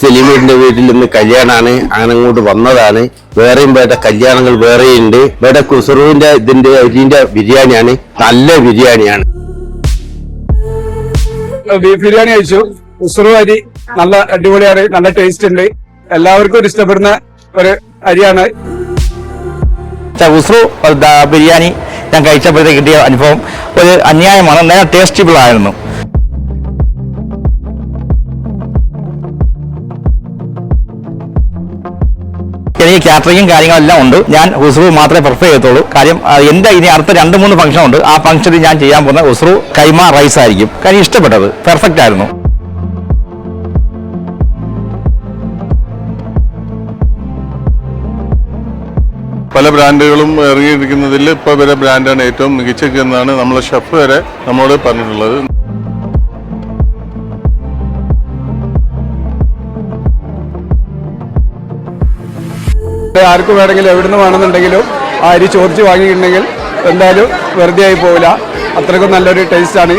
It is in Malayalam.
സലീമിന്റെ വീട്ടിൽ നിന്ന് കല്യാണമാണ്. അങ്ങനെ അങ്ങോട്ട് വന്നതാണ്. വേറെയും വേറെ കല്യാണങ്ങൾ വേറെയുണ്ട്. ഇവിടെ കുസറുവിന്റെ ഇതിന്റെ ബിരിയാണിയാണ്, നല്ല ബിരിയാണിയാണ്. ബീഫ് ബിരിയാണി കഴിച്ചു. കുസറു അരി നല്ല അടിപൊളിയാണ്, നല്ല ടേസ്റ്റ് ഉണ്ട്. എല്ലാവർക്കും ഇഷ്ടപ്പെടുന്ന ഒരു അരിയാണ്. ഉസ്രു ബിരിയാണി ഞാൻ കഴിച്ചപ്പോഴത്തേക്ക് കിട്ടിയ അനുഭവം ഒരു അന്യായമാണ്. നേരെ ടേസ്റ്റബിൾ ആയിരുന്നു. എനിക്ക് കാറ്ററിങ്ങും കാര്യങ്ങളെല്ലാം ഉണ്ട്. ഞാൻ ഉസ്രു മാത്രമേ പ്രിഫർ ചെയ്യത്തുള്ളൂ. കാര്യം എൻ്റെ ഇനി അടുത്ത 2-3 ഫംഗ്ഷൻ ഉണ്ട്. ആ ഫംഗ്ഷനിൽ ഞാൻ ചെയ്യാൻ പോകുന്ന ഉസ്രു കൈമ റൈസ് ആയിരിക്കും. കാര്യം ഇഷ്ടപ്പെട്ടത് പെർഫെക്റ്റ് ആയിരുന്നു. പല ബ്രാൻഡുകളും ഇറങ്ങിയിരിക്കുന്നതിൽ ഇപ്പോൾ വരെ ബ്രാൻഡാണ് ഏറ്റവും മികച്ചതെന്നാണ് നമ്മളെ ഷെഫ് വരെ നമ്മളോട് പറഞ്ഞിട്ടുള്ളത്. ആർക്ക് വേണമെങ്കിലും എവിടുന്ന് വേണമെന്നുണ്ടെങ്കിലും ആ അരി ചോദിച്ച് വാങ്ങിയിട്ടുണ്ടെങ്കിൽ എന്തായാലും വെറുതെ ആയി പോവില്ല. അത്രയ്ക്കും നല്ലൊരു ടേസ്റ്റാണ്.